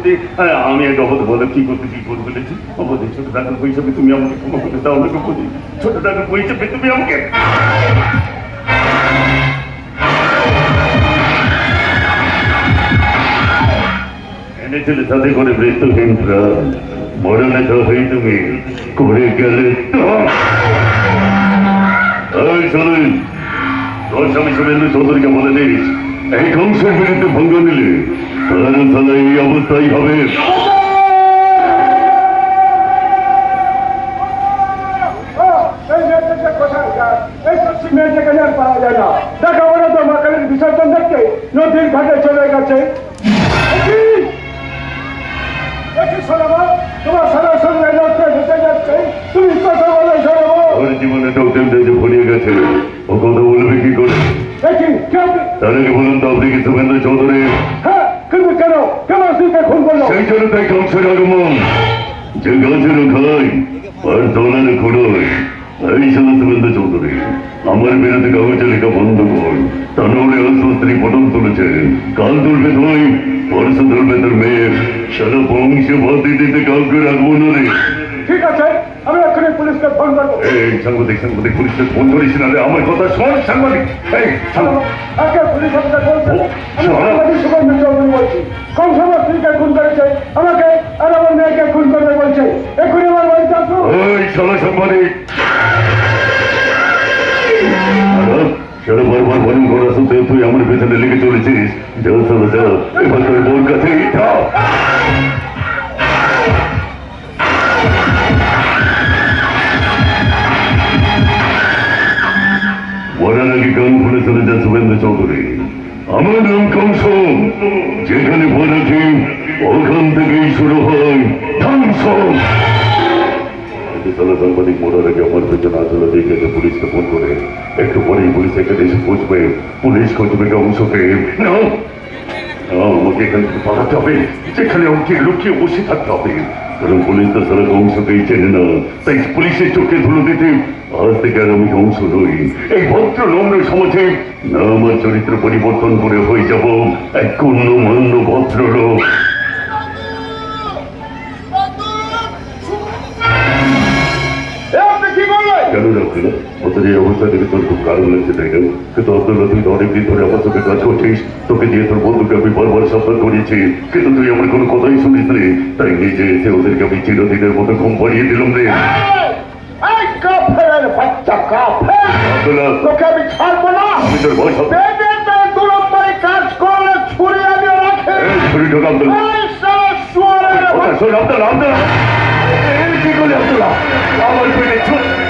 সম্পত্তি আমি একটা অবধ বলো কি করতে কি করবো বলেছি অবধি ছোট টাকার পয়সা পেয়ে তুমি আমাকে ক্ষমা করে দাও আমাকে বলি ছোট টাকার পয়সা পেয়ে তুমি আমাকে এনেছিলে সাথে করে মৃত্যুহীন প্রাণ মরণে তো হই তুমি করে গেলে শোনেন তোর স্বামী শুভেন্দু চৌধুরীকে বলে দিস এই কংসের বিরুদ্ধে ভঙ্গ নিলে তার তাহলে এই অবস্থাই হবে বিসর্জন দেখতে নদীর ঘাটে চলে গেছে তোমার সারা সঙ্গে হেঁটে যাচ্ছে তুমি কথা বলে ওর জীবনে ভরিয়ে গেছে ও কথা বলবে কি করে তাহলে বলুন তো আপনি কি শুভেন্দু চৌধুরী হ্যাঁ কিন্তু কেন কেন স্ত্রীকে খুন করলো সেই জন্য তাই কংসের আগমন যে গাছেরও খাই আর দোলার খুঁড়োয় এই ছিল শুভেন্দু চৌধুরী আমার বিরুদ্ধে কাগজে লেখা বন্ধ কর তা নইলে অস্ত্র স্ত্রী পটন তুলেছে কাল তুলবে তুই পরশু তুলবে তোর মেয়ে সারা বংশে ভর্তি দিতে কাউকে রাখবো না রে ঠিক আছে আমি এক্ষুনি পুলিশকে ফোন করবো এই সাংবাদিক পুলিশকে ফোন করিস না রে আমার কথা শোন সাংবাদিক পুলিশ অফিসার বলছে আমি সাংবাদিক সুগন্ধ চৌধুরী বলছি কম সময় স্ত্রীকে খুন করেছে আমাকে আর আমার মেয়েকে খুন করবে বলছে এক্ষুনি আমার বাড়িতে আসো ওই সালা সাংবাদিক বারবার বরং করা সত্ত্বেও তুই আমার পেছনে লেগে চলেছিস যা সালা যা এবার তোর বোর কাছে মরার আগে গান খুলে চলে যা শুভেন্দু চৌধুরী আমার নাম কংস যেখানে পড়াছি ওখান থেকেই শুরু হয় ধ্বংস সাংবাদিক মরার আগে আমার পেছনে আসলে দেখেছে পুলিশকে ফোন করে একটু পরেই পুলিশ এখানে এসে পৌঁছবে পুলিশ খুঁজবে কংসকে আমাকে এখান থেকে পাঠাতে হবে যেখানে ওকে লুকিয়ে বসে থাকতে হবে কারণ পুলিশ তো সারা কংসকেই চেনে না তাই পুলিশের চোখে ধুলো দিতে আজ থেকে আর আমি কংস নই এই ভদ্র নম্র সমাজে না আমার চরিত্র পরিবর্তন করে হয়ে যাব এক গণ্যমান্য ভদ্রলোক কেন রাখছি না ওদের এই অবস্থা থেকে তোর খুব কারণ লাগছে তাই না কিন্তু আব্দুল্লাহ তুই তো অনেকদিন ধরে আমার চোখে কাজ করছিস তোকে দিয়ে তোর বন্ধুকে আমি বারবার সাবধান করিয়েছি কিন্তু তুই আমার কোনো কথাই শুনিস রে তাই নিজে এসে ওদেরকে আমি চিরদিনের মতো ঘুম পাড়িয়ে দিলাম রে আমি ছাড়বো না আমি তোর ভয় সব কাজ করলে ছুরি আমি রাখে ছুরি ঢোক আব্দুল্লাহ আব্দুল্লাহ কি করলি আব্দুল্লাহ আমার পেটে